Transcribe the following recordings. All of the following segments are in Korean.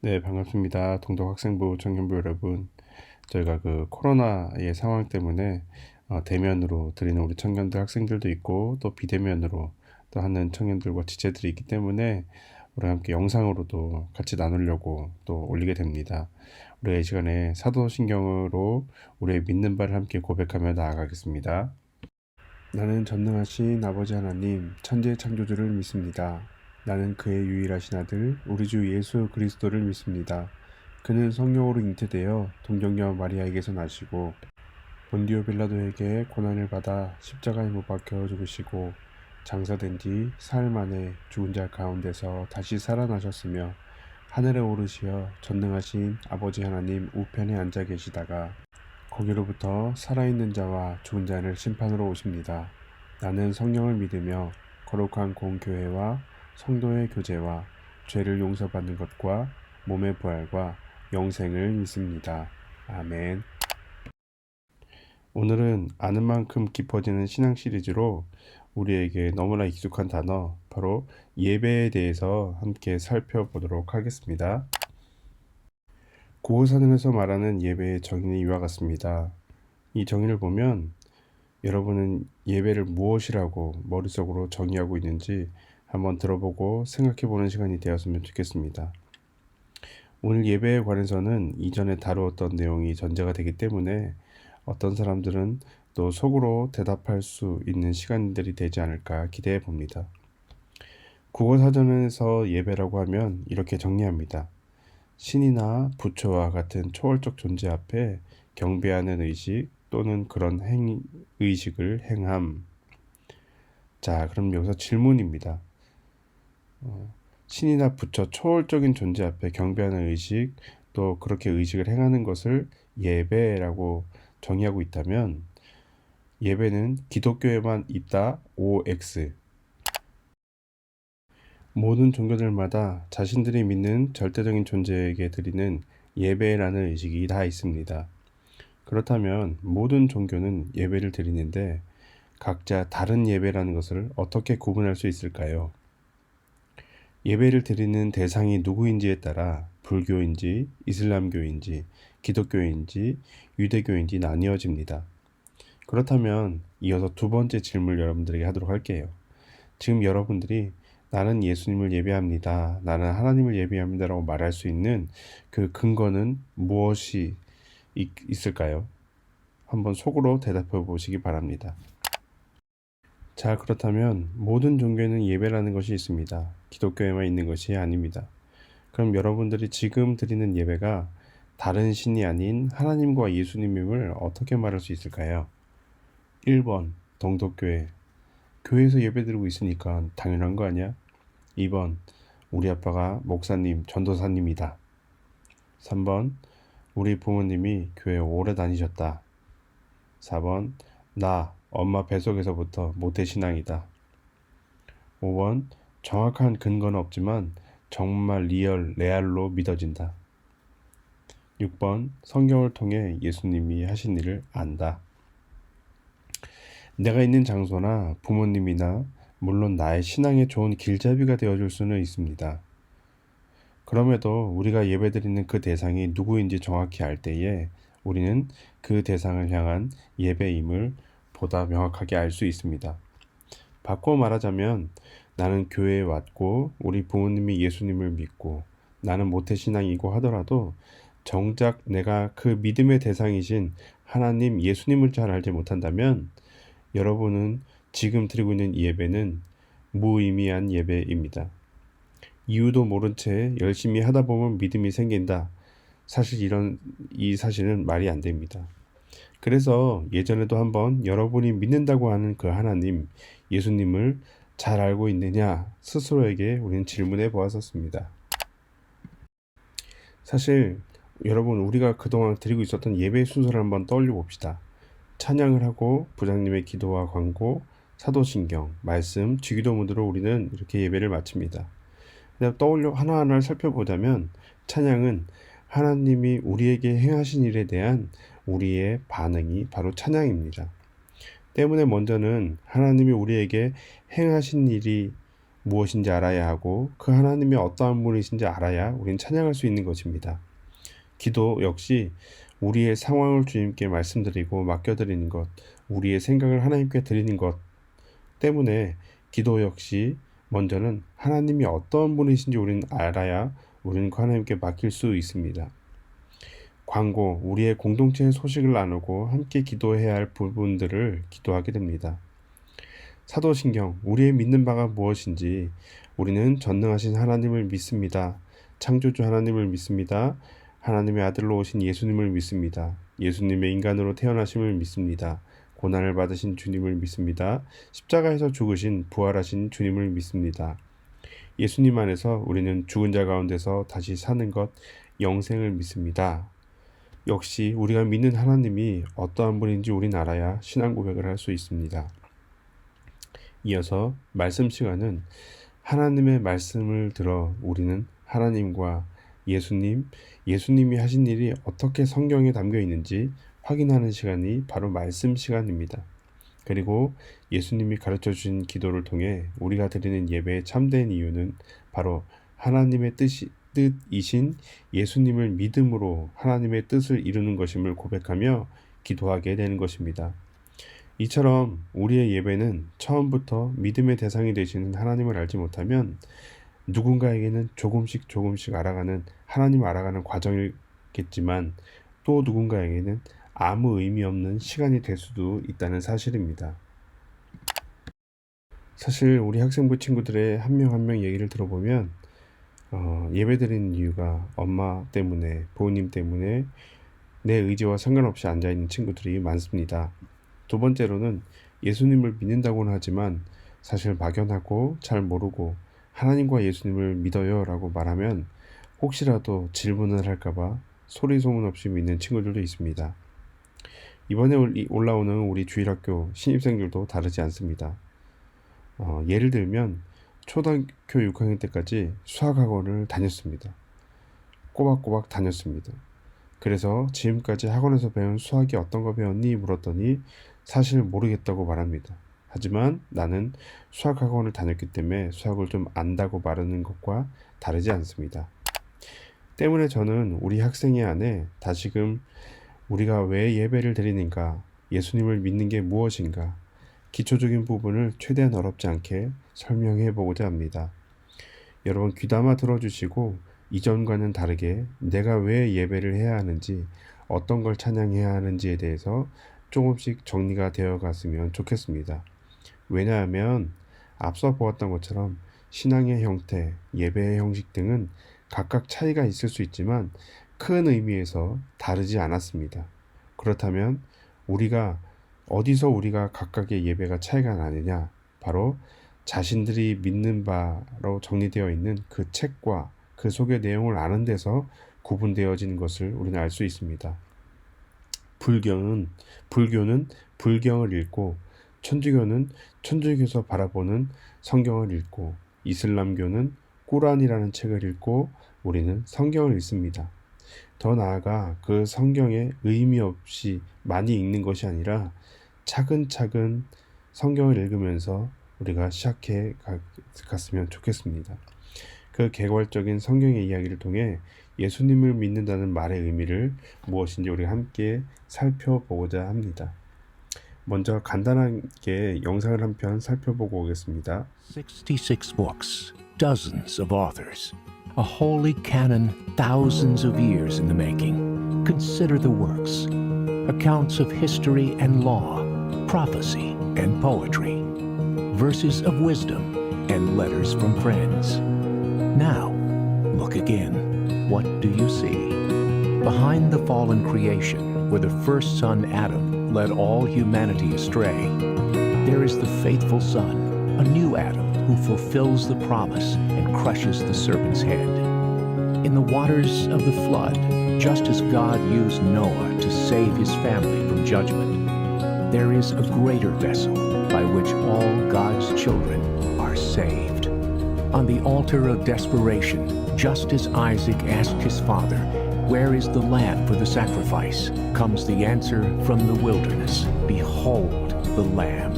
네, 반갑습니다. 동덕학생부 청년부 여러분. 저희가 코로나의 상황 때문에 대면으로 드리는 우리 청년들 학생들도 있고 또 비대면으로 또 하는 청년들과 지체들이 있기 때문에 우리 함께 영상으로도 같이 나누려고 또 올리게 됩니다. 우리가 이 시간에 사도신경으로 우리의 믿는 바를 함께 고백하며 나아가겠습니다. 나는 전능하신 아버지 하나님, 천지의 창조주를 믿습니다. 나는 그의 유일하신 아들, 우리 주 예수 그리스도를 믿습니다. 그는 성령으로 잉태되어 동정녀 마리아에게서 나시고 본디오 빌라도에게 고난을 받아 십자가에 못 박혀 죽으시고 장사된 뒤 사흘 만에 죽은 자 가운데서 다시 살아나셨으며 하늘에 오르시어 전능하신 아버지 하나님 우편에 앉아 계시다가 거기로부터 살아있는 자와 죽은 자를 심판으로 오십니다. 나는 성령을 믿으며 거룩한 공교회와 성도의 교제와 죄를 용서받는 것과 몸의 부활과 영생을 믿습니다. 아멘. 오늘은 아는 만큼 깊어지는 신앙 시리즈로 우리에게 너무나 익숙한 단어, 바로 예배에 대해서 함께 살펴보도록 하겠습니다. 구호사전에서 말하는 예배의 정의는 이와 같습니다. 이 정의를 보면 여러분은 예배를 무엇이라고 머릿속으로 정의하고 있는지 한번 들어보고 생각해보는 시간이 되었으면 좋겠습니다. 오늘 예배에 관해서는 이전에 다루었던 내용이 전제가 되기 때문에 어떤 사람들은 또 속으로 대답할 수 있는 시간들이 되지 않을까 기대해 봅니다. 국어사전에서 예배라고 하면 이렇게 정리합니다. 신이나 부처와 같은 초월적 존재 앞에 경배하는 의식 또는 그런 의식을 행함. 자, 그럼 여기서 질문입니다. 신이나 부처 초월적인 존재 앞에 경배하는 의식, 또 그렇게 의식을 행하는 것을 예배라고 정의하고 있다면 예배는 기독교에만 있다, OX. 모든 종교들마다 자신들이 믿는 절대적인 존재에게 드리는 예배라는 의식이 다 있습니다. 그렇다면 모든 종교는 예배를 드리는데 각자 다른 예배라는 것을 어떻게 구분할 수 있을까요? 예배를 드리는 대상이 누구인지에 따라 불교인지, 이슬람교인지, 기독교인지, 유대교인지 나뉘어집니다. 그렇다면 이어서 두 번째 질문을 여러분들에게 하도록 할게요. 지금 여러분들이 나는 예수님을 예배합니다, 나는 하나님을 예배합니다 라고 말할 수 있는 그 근거는 무엇이 있을까요? 한번 속으로 대답해 보시기 바랍니다. 자, 그렇다면 모든 종교에는 예배라는 것이 있습니다. 기독교에만 있는 것이 아닙니다. 그럼 여러분들이 지금 드리는 예배가 다른 신이 아닌 하나님과 예수님임을 어떻게 말할 수 있을까요? 1번, 동독교회. 교회에서 예배드리고 있으니까 당연한 거 아니야? 2번, 우리 아빠가 목사님, 전도사님이다. 3번, 우리 부모님이 교회 오래 다니셨다. 4번, 나 엄마 뱃속에서부터 모태신앙이다. 5번, 정확한 근거는 없지만 정말 레알로 믿어진다. 6번, 성경을 통해 예수님이 하신 일을 안다. 내가 있는 장소나 부모님이나 물론 나의 신앙에 좋은 길잡이가 되어줄 수는 있습니다. 그럼에도 우리가 예배드리는 그 대상이 누구인지 정확히 알 때에 우리는 그 대상을 향한 예배임을 보다 명확하게 알 수 있습니다. 바꿔 말하자면 나는 교회에 왔고 우리 부모님이 예수님을 믿고 나는 모태신앙이고 하더라도 정작 내가 그 믿음의 대상이신 하나님 예수님을 잘 알지 못한다면 여러분은 지금 드리고 있는 예배는 무의미한 예배입니다. 이유도 모른 채 열심히 하다 보면 믿음이 생긴다. 사실 이 사실은 말이 안 됩니다. 그래서 예전에도 한번 여러분이 믿는다고 하는 그 하나님, 예수님을 잘 알고 있느냐 스스로에게 우리는 질문해 보았었습니다. 사실 여러분, 우리가 그동안 드리고 있었던 예배 순서를 한번 떠올려 봅시다. 찬양을 하고 부장님의 기도와 광고, 사도신경, 말씀, 주기도문으로 우리는 이렇게 예배를 마칩니다. 떠올려 하나하나 살펴보자면 찬양은 하나님이 우리에게 행하신 일에 대한 우리의 반응이 바로 찬양입니다. 때문에 먼저는 하나님이 우리에게 행하신 일이 무엇인지 알아야 하고 그 하나님이 어떠한 분이신지 알아야 우리는 찬양할 수 있는 것입니다. 기도 역시 우리의 상황을 주님께 말씀드리고 맡겨드리는 것, 우리의 생각을 하나님께 드리는 것 때문에 기도 역시 먼저는 하나님이 어떠한 분이신지 우리는 알아야 우리는 그 하나님께 맡길 수 있습니다. 광고, 우리의 공동체의 소식을 나누고 함께 기도해야 할 부분들을 기도하게 됩니다. 사도신경, 우리의 믿는 바가 무엇인지 우리는 전능하신 하나님을 믿습니다. 창조주 하나님을 믿습니다. 하나님의 아들로 오신 예수님을 믿습니다. 예수님의 인간으로 태어나심을 믿습니다. 고난을 받으신 주님을 믿습니다. 십자가에서 죽으신 부활하신 주님을 믿습니다. 예수님 안에서 우리는 죽은 자 가운데서 다시 사는 것, 영생을 믿습니다. 역시 우리가 믿는 하나님이 어떠한 분인지 우리는 알아야 신앙 고백을 할 수 있습니다. 이어서 말씀 시간은 하나님의 말씀을 들어 우리는 하나님과 예수님이 하신 일이 어떻게 성경에 담겨 있는지 확인하는 시간이 바로 말씀 시간입니다. 그리고 예수님이 가르쳐 주신 기도를 통해 우리가 드리는 예배의 참된 이유는 바로 하나님의 뜻이신 예수님을 믿음으로 하나님의 뜻을 이루는 것임을 고백하며 기도하게 되는 것입니다. 이처럼 우리의 예배는 처음부터 믿음의 대상이 되시는 하나님을 알지 못하면 누군가에게는 조금씩 알아가는 하나님을 알아가는 과정이겠지만 또 누군가에게는 아무 의미 없는 시간이 될 수도 있다는 사실입니다. 사실 우리 학생부 친구들의 한 명 한 명 얘기를 들어보면 예배드리는 이유가 엄마 때문에, 부모님 때문에 내 의지와 상관없이 앉아있는 친구들이 많습니다. 두 번째로는 예수님을 믿는다고는 하지만 사실 막연하고 잘 모르고 하나님과 예수님을 믿어요 라고 말하면 혹시라도 질문을 할까봐 소리 소문 없이 믿는 친구들도 있습니다. 이번에 올라오는 우리 주일학교 신입생들도 다르지 않습니다. 예를 들면 초등학교 6학년 때까지 수학학원을 다녔습니다. 꼬박꼬박 다녔습니다. 그래서 지금까지 학원에서 배운 수학이 어떤 거 배웠니? 물었더니 사실 모르겠다고 말합니다. 하지만 나는 수학학원을 다녔기 때문에 수학을 좀 안다고 말하는 것과 다르지 않습니다. 때문에 저는 우리 학생의 안에 다시금 우리가 왜 예배를 드리는가, 예수님을 믿는 게 무엇인가, 기초적인 부분을 최대한 어렵지 않게 설명해 보고자 합니다. 여러분 귀담아 들어주시고 이전과는 다르게 내가 왜 예배를 해야 하는지, 어떤 걸 찬양해야 하는지에 대해서 조금씩 정리가 되어 갔으면 좋겠습니다. 왜냐하면 앞서 보았던 것처럼 신앙의 형태, 예배의 형식 등은 각각 차이가 있을 수 있지만 큰 의미에서 다르지 않았습니다. 그렇다면 어디서 우리가 각각의 예배가 차이가 나느냐? 바로 자신들이 믿는 바로 정리되어 있는 그 책과 그 속의 내용을 아는 데서 구분되어지는 것을 우리는 알 수 있습니다. 불교는 불경을 읽고, 천주교는 천주교에서 바라보는 성경을 읽고, 이슬람교는 꾸란이라는 책을 읽고 우리는 성경을 읽습니다. 더 나아가 그 성경에 의미 없이 많이 읽는 것이 아니라 차근차근 성경을 읽으면서 우리가 시작해 갔으면 좋겠습니다. 그 개괄적인 성경의 이야기를 통해 예수님을 믿는다는 말의 의미를 무엇인지 우리가 함께 살펴보고자 합니다. 먼저 간단하게 영상을 한 편 살펴보고 오겠습니다. 66 books, dozens of authors, a holy canon thousands of years in the making. Consider the works, accounts of history and law, prophecy and poetry, verses of wisdom and letters from friends. Now, look again. What do you see? Behind the fallen creation, where the first son Adam led all humanity astray, there is the faithful Son, a new Adam who fulfills the promise and crushes the serpent's head. In the waters of the flood, just as God used Noah to save his family from judgment, there is a greater vessel by which all God's children are saved. On the altar of desperation, just as Isaac asked his father, "Where is the lamb for the sacrifice?" comes the answer from the wilderness, "Behold the Lamb."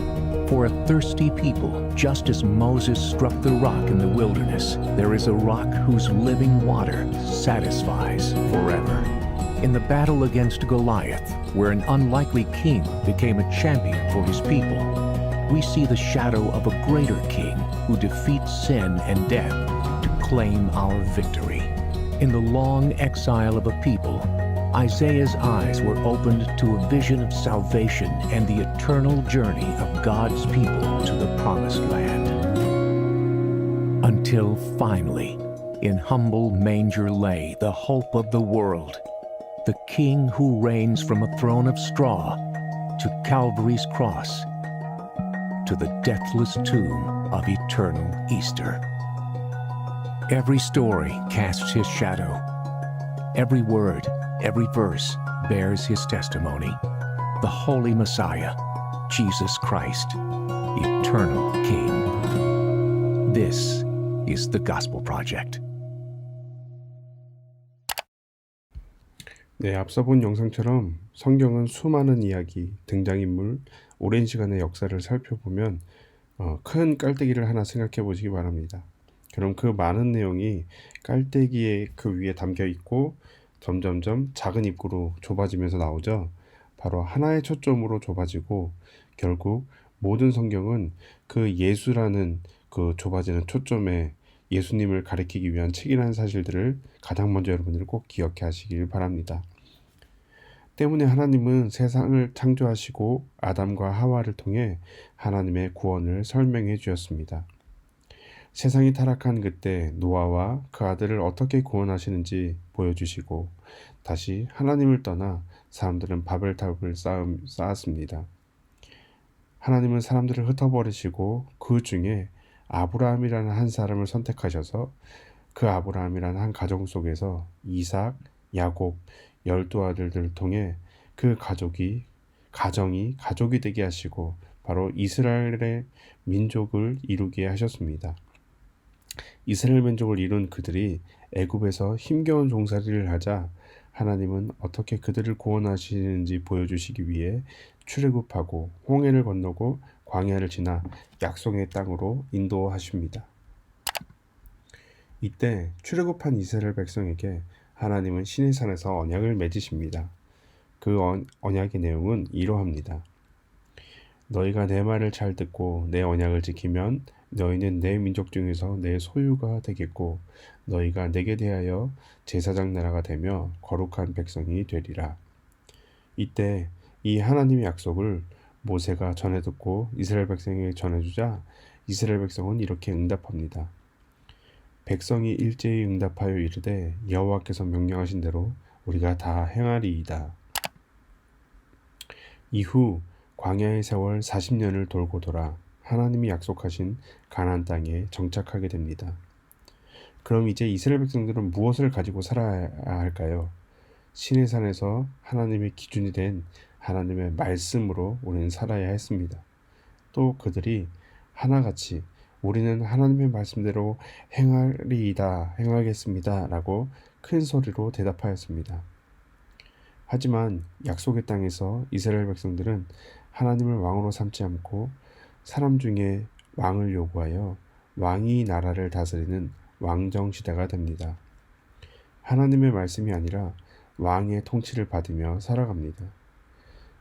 For a thirsty people, just as Moses struck the rock in the wilderness, there is a rock whose living water satisfies forever. In the battle against Goliath, where an unlikely king became a champion for his people, we see the shadow of a greater king who defeats sin and death to claim our victory. In the long exile of a people, Isaiah's eyes were opened to a vision of salvation and the eternal journey of God's people to the promised land. Until finally, in humble manger lay the hope of the world, the King who reigns from a throne of straw to Calvary's cross, to the deathless tomb of eternal Easter. Every story casts his shadow. Every word, every verse bears his testimony. The Holy Messiah, Jesus Christ, Eternal King. This is the Gospel Project. 네, 앞서 본 영상처럼 성경은 수많은 이야기, 등장인물, 오랜 시간의 역사를 살펴보면 큰 깔때기를 하나 생각해 보시기 바랍니다. 그럼 그 많은 내용이 깔때기의 그 위에 담겨 있고 점점점 작은 입구로 좁아지면서 나오죠. 바로 하나의 초점으로 좁아지고 결국 모든 성경은 그 예수라는 그 좁아지는 초점에 예수님을 가리키기 위한 책이라는 사실들을 가장 먼저 여러분들 꼭 기억해 하시길 바랍니다. 때문에 하나님은 세상을 창조하시고 아담과 하와를 통해 하나님의 구원을 설명해 주었습니다. 세상이 타락한 그때 노아와 그 아들을 어떻게 구원하시는지 보여주시고 다시 하나님을 떠나 사람들은 바벨탑을 쌓았습니다. 하나님은 사람들을 흩어버리시고 그 중에 아브라함이라는 한 사람을 선택하셔서 그 아브라함이라는 한 가정 속에서 이삭, 야곱, 12아들들을 통해 그 가정이 가족이 되게 하시고 바로 이스라엘의 민족을 이루게 하셨습니다. 이스라엘 민족을 이룬 그들이 애굽에서 힘겨운 종살이를 하자 하나님은 어떻게 그들을 구원하시는지 보여주시기 위해 출애굽하고 홍해를 건너고 광야를 지나 약속의 땅으로 인도하십니다. 이때 출애굽한 이스라엘 백성에게 하나님은 시내산에서 언약을 맺으십니다. 그 언약의 내용은 이러합니다. 너희가 내 말을 잘 듣고 내 언약을 지키면 너희는 내 민족 중에서 내 소유가 되겠고 너희가 내게 대하여 제사장 나라가 되며 거룩한 백성이 되리라. 이때 이 하나님의 약속을 모세가 전해 듣고 이스라엘 백성에게 전해주자 이스라엘 백성은 이렇게 응답합니다. 백성이 일제히 응답하여 이르되 여호와께서 명령하신 대로 우리가 다 행하리이다. 이후 광야의 세월 40년을 돌고 돌아 하나님이 약속하신 가나안 땅에 정착하게 됩니다. 그럼 이제 이스라엘 백성들은 무엇을 가지고 살아야 할까요? 시내산에서 하나님의 기준이 된 하나님의 말씀으로 우리는 살아야 했습니다. 또 그들이 하나같이 우리는 하나님의 말씀대로 행하겠습니다 라고 큰 소리로 대답하였습니다. 하지만 약속의 땅에서 이스라엘 백성들은 하나님을 왕으로 삼지 않고 사람 중에 왕을 요구하여 왕이 나라를 다스리는 왕정시대가 됩니다. 하나님의 말씀이 아니라 왕의 통치를 받으며 살아갑니다.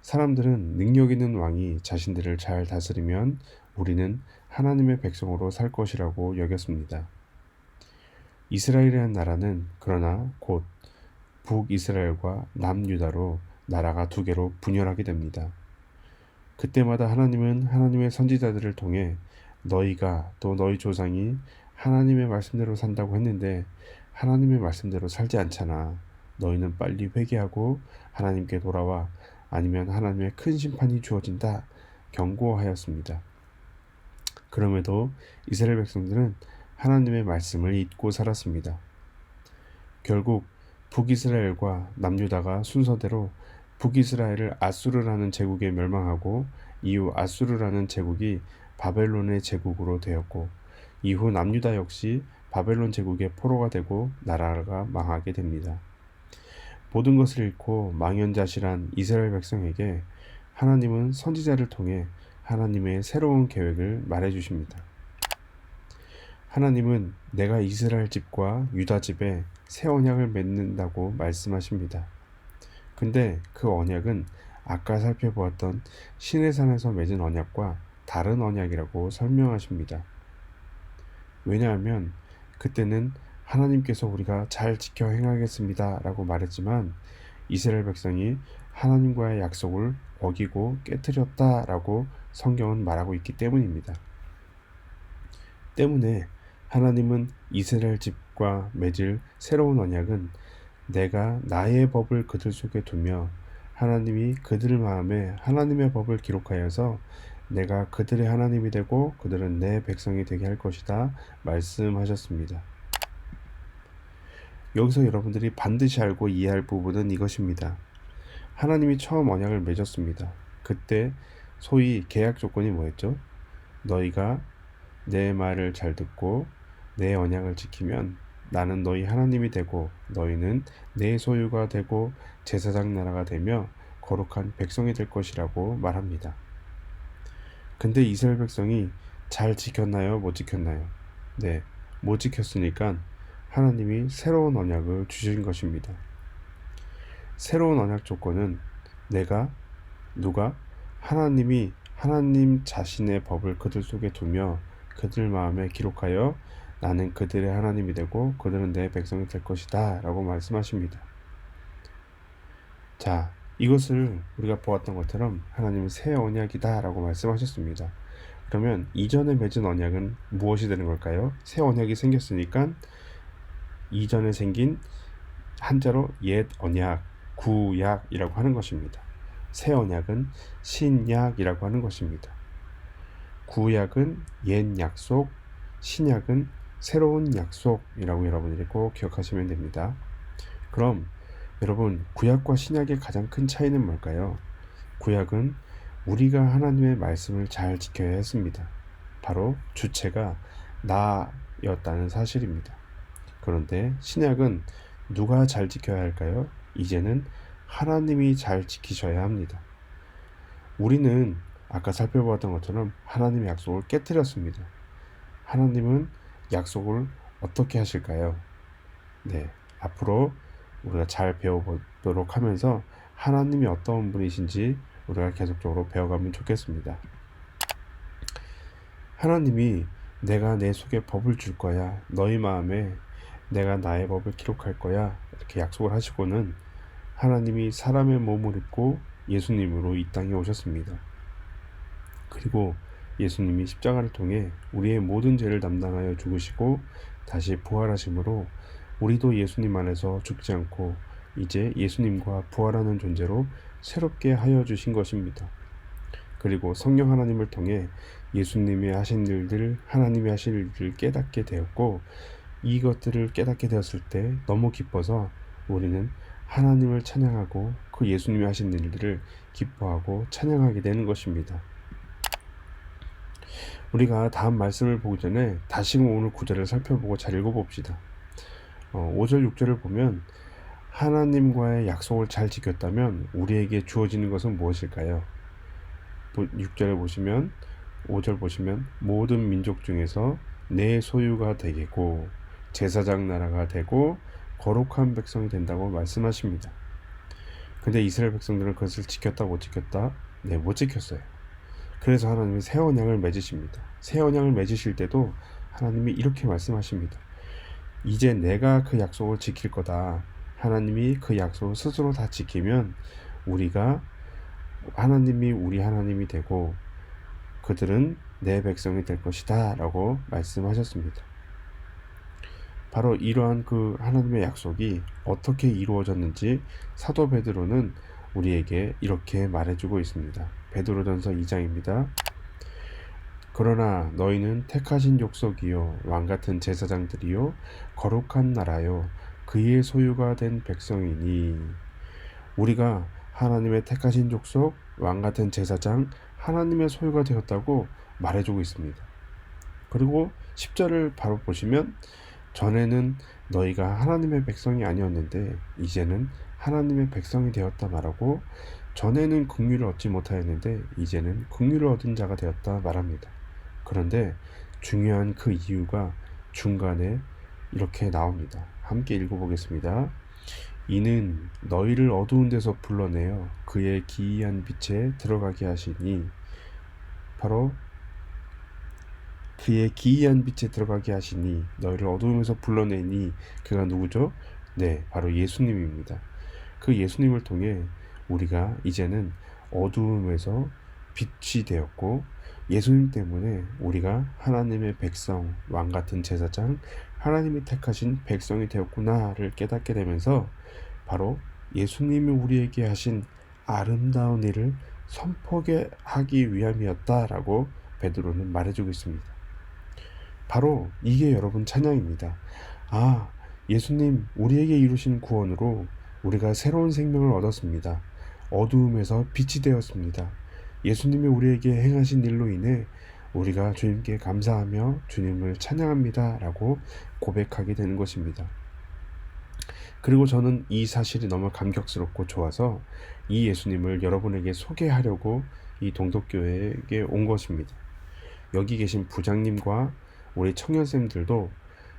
사람들은 능력 있는 왕이 자신들을 잘 다스리면 우리는 하나님의 백성으로 살 것이라고 여겼습니다. 이스라엘이라는 나라는 그러나 곧 북이스라엘과 남유다로 나라가 두 개로 분열하게 됩니다. 그때마다 하나님은 하나님의 선지자들을 통해 너희가 또 너희 조상이 하나님의 말씀대로 산다고 했는데 하나님의 말씀대로 살지 않잖아. 너희는 빨리 회개하고 하나님께 돌아와 아니면 하나님의 큰 심판이 주어진다 경고하였습니다. 그럼에도 이스라엘 백성들은 하나님의 말씀을 잊고 살았습니다. 결국 북이스라엘과 남유다가 순서대로 북이스라엘을 아수르라는 제국에 멸망하고 이후 아수르라는 제국이 바벨론의 제국으로 되었고 이후 남유다 역시 바벨론 제국의 포로가 되고 나라가 망하게 됩니다. 모든 것을 잃고 망연자실한 이스라엘 백성에게 하나님은 선지자를 통해 하나님의 새로운 계획을 말해 주십니다. 하나님은 내가 이스라엘 집과 유다 집에 새 언약을 맺는다고 말씀하십니다. 근데 그 언약은 아까 살펴보았던 시내산에서 맺은 언약과 다른 언약이라고 설명하십니다. 왜냐하면 그때는 하나님께서 우리가 잘 지켜 행하겠습니다 라고 말했지만 이스라엘 백성이 하나님과의 약속을 어기고 깨뜨렸다 라고 성경은 말하고 있기 때문입니다. 때문에 하나님은 이스라엘 집과 맺을 새로운 언약은 내가 나의 법을 그들 속에 두며 하나님이 그들 마음에 하나님의 법을 기록하여서 내가 그들의 하나님이 되고 그들은 내 백성이 되게 할 것이다 말씀하셨습니다. 여기서 여러분들이 반드시 알고 이해할 부분은 이것입니다. 하나님이 처음 언약을 맺었습니다. 그때 소위 계약 조건이 뭐였죠? 너희가 내 말을 잘 듣고 내 언약을 지키면 나는 너희 하나님이 되고 너희는 내 소유가 되고 제사장 나라가 되며 거룩한 백성이 될 것이라고 말합니다. 근데 이스라엘 백성이 잘 지켰나요? 못 지켰나요? 네, 못 지켰으니까 하나님이 새로운 언약을 주신 것입니다. 새로운 언약 조건은 하나님이 하나님 자신의 법을 그들 속에 두며 그들 마음에 기록하여 나는 그들의 하나님이 되고 그들은 내 백성이 될 것이다 라고 말씀하십니다. 자, 이것을 우리가 보았던 것처럼 하나님은 새 언약이다 라고 말씀하셨습니다. 그러면 이전에 맺은 언약은 무엇이 되는 걸까요? 새 언약이 생겼으니까 이전에 생긴 한자로 옛 언약, 구약이라고 하는 것입니다. 새 언약은 신약이라고 하는 것입니다. 구약은 옛 약속, 신약은 새로운 약속이라고 여러분들이 꼭 기억하시면 됩니다. 그럼 여러분, 구약과 신약의 가장 큰 차이는 뭘까요? 구약은 우리가 하나님의 말씀을 잘 지켜야 했습니다. 바로 주체가 나였다는 사실입니다. 그런데 신약은 누가 잘 지켜야 할까요? 이제는 하나님이 잘 지키셔야 합니다. 우리는 아까 살펴보았던 것처럼 하나님의 약속을 깨뜨렸습니다. 하나님은 약속을 어떻게 하실까요? 네, 앞으로 우리가 잘 배워보도록 하면서 하나님이 어떤 분이신지 우리가 계속적으로 배워가면 좋겠습니다. 하나님이 내가 내 속에 법을 줄 거야. 너희 마음에 내가 나의 법을 기록할 거야. 이렇게 약속을 하시고는 하나님이 사람의 몸을 입고 예수님으로 이 땅에 오셨습니다. 그리고 예수님이 십자가를 통해 우리의 모든 죄를 담당하여 죽으시고 다시 부활하심으로 우리도 예수님 안에서 죽지 않고 이제 예수님과 부활하는 존재로 새롭게 하여 주신 것입니다. 그리고 성령 하나님을 통해 예수님이 하신 일들, 하나님이 하신 일들을 깨닫게 되었고 이것들을 깨닫게 되었을 때 너무 기뻐서 우리는 하나님을 찬양하고 그 예수님이 하신 일들을 기뻐하고 찬양하게 되는 것입니다. 우리가 다음 말씀을 보기 전에 다시금 오늘 구절을 살펴보고 잘 읽어봅시다. 5절 6절을 보면 하나님과의 약속을 잘 지켰다면 우리에게 주어지는 것은 무엇일까요? 6절에 보시면 5절 보시면 모든 민족 중에서 내 소유가 되겠고 제사장 나라가 되고 거룩한 백성이 된다고 말씀하십니다. 근데 이스라엘 백성들은 그것을 지켰다 못 지켰다? 네, 못 지켰어요. 그래서 하나님이 새 언약을 맺으십니다. 새 언약을 맺으실 때도 하나님이 이렇게 말씀하십니다. 이제 내가 그 약속을 지킬 거다. 하나님이 그 약속을 스스로 다 지키면 하나님이 우리 하나님이 되고 그들은 내 백성이 될 것이다 라고 말씀하셨습니다. 바로 이러한 그 하나님의 약속이 어떻게 이루어졌는지 사도 베드로는 우리에게 이렇게 말해주고 있습니다. 베드로전서 2장입니다. 그러나 너희는 택하신 족속이요 왕같은 제사장들이요 거룩한 나라요 그의 소유가 된 백성이니. 우리가 하나님의 택하신 족속, 왕같은 제사장, 하나님의 소유가 되었다고 말해주고 있습니다. 그리고 10절을 바로 보시면 전에는 너희가 하나님의 백성이 아니었는데 이제는 하나님의 백성이 되었다 말하고 전에는 긍휼을 얻지 못하였는데 이제는 긍휼을 얻은 자가 되었다 말합니다. 그런데 중요한 그 이유가 중간에 이렇게 나옵니다. 함께 읽어보겠습니다. 이는 너희를 어두운 데서 불러내어 그의 기이한 빛에 들어가게 하시니, 바로 그의 기이한 빛에 들어가게 하시니, 너희를 어두움에서 불러내니, 그가 누구죠? 네, 바로 예수님입니다. 그 예수님을 통해 우리가 이제는 어두움에서 빛이 되었고, 예수님 때문에 우리가 하나님의 백성, 왕같은 제사장, 하나님이 택하신 백성이 되었구나를 깨닫게 되면서 바로 예수님이 우리에게 하신 아름다운 일을 선포하기 위함이었다라고 베드로는 말해주고 있습니다. 바로 이게 여러분 찬양입니다. 아, 예수님 우리에게 이루신 구원으로 우리가 새로운 생명을 얻었습니다. 어두움에서 빛이 되었습니다. 예수님이 우리에게 행하신 일로 인해 우리가 주님께 감사하며 주님을 찬양합니다 라고 고백하게 되는 것입니다. 그리고 저는 이 사실이 너무 감격스럽고 좋아서 이 예수님을 여러분에게 소개하려고 이 동덕교회에 온 것입니다. 여기 계신 부장님과 우리 청년쌤들도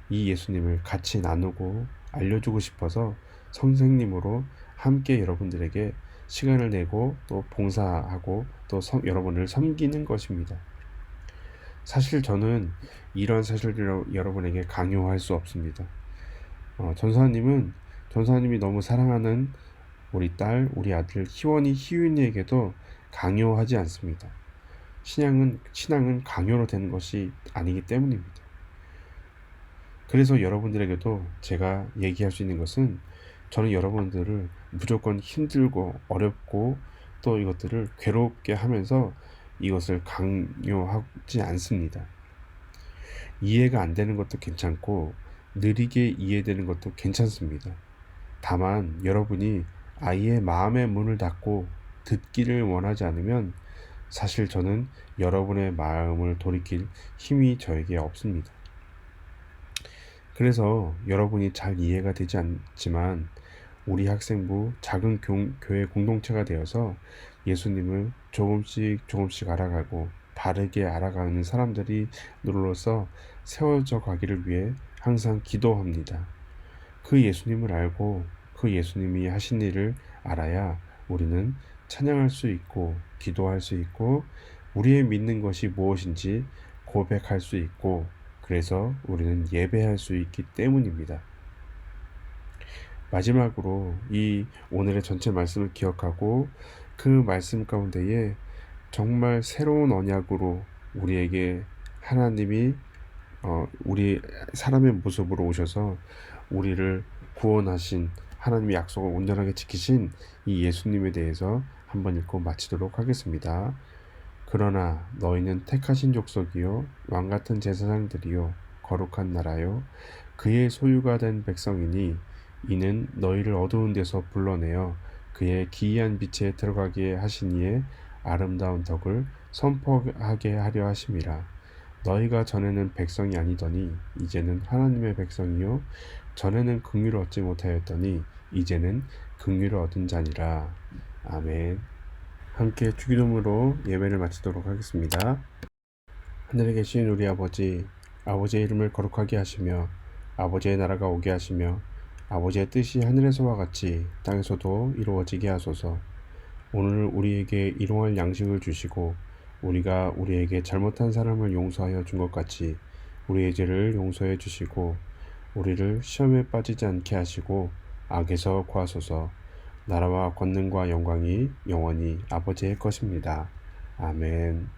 이 예수님을 같이 나누고 알려주고 싶어서 선생님으로 함께 여러분들에게 시간을 내고 또 봉사하고 또 여러분을 섬기는 것입니다. 사실 저는 이런 사실을 여러분에게 강요할 수 없습니다. 전사님이 너무 사랑하는 우리 딸, 우리 아들 희윤이에게도 강요하지 않습니다. 신앙은 강요로 되는 것이 아니기 때문입니다. 그래서 여러분들에게도 제가 얘기할 수 있는 것은, 저는 여러분들을 무조건 힘들고 어렵고 또 이것들을 괴롭게 하면서 이것을 강요하지 않습니다. 이해가 안 되는 것도 괜찮고 느리게 이해되는 것도 괜찮습니다. 다만 여러분이 아이의 마음의 문을 닫고 듣기를 원하지 않으면 사실 저는 여러분의 마음을 돌이킬 힘이 저에게 없습니다. 그래서 여러분이 잘 이해가 되지 않지만 우리 학생부 작은 교회 공동체가 되어서 예수님을 조금씩 알아가고 바르게 알아가는 사람들이 누로서 세워져 가기를 위해 항상 기도합니다. 그 예수님을 알고 그 예수님이 하신 일을 알아야 우리는 찬양할 수 있고 기도할 수 있고 우리의 믿는 것이 무엇인지 고백할 수 있고, 그래서 우리는 예배할 수 있기 때문입니다. 마지막으로 이 오늘의 전체 말씀을 기억하고 그 말씀 가운데에 정말 새로운 언약으로 우리에게 하나님이 우리 사람의 모습으로 오셔서 우리를 구원하신, 하나님의 약속을 온전하게 지키신 이 예수님에 대해서 한번 읽고 마치도록 하겠습니다. 그러나 너희는 택하신 족속이요 왕같은 제사장들이요 거룩한 나라요 그의 소유가 된 백성이니, 이는 너희를 어두운 데서 불러내어 그의 기이한 빛에 들어가게 하시니에 아름다운 덕을 선포하게 하려 하심이라. 너희가 전에는 백성이 아니더니 이제는 하나님의 백성이요 전에는 긍휼을 얻지 못하였더니 이제는 긍휼을 얻은 자니라. 아멘. 함께 주기도문으로 예배를 마치도록 하겠습니다. 하늘에 계신 우리 아버지, 아버지의 이름을 거룩하게 하시며 아버지의 나라가 오게 하시며 아버지의 뜻이 하늘에서와 같이 땅에서도 이루어지게 하소서. 오늘 우리에게 일용할 양식을 주시고 우리가 우리에게 잘못한 사람을 용서하여 준 것 같이 우리의 죄를 용서해 주시고 우리를 시험에 빠지지 않게 하시고 악에서 구하소서. 나라와 권능과 영광이 영원히 아버지의 것입니다. 아멘.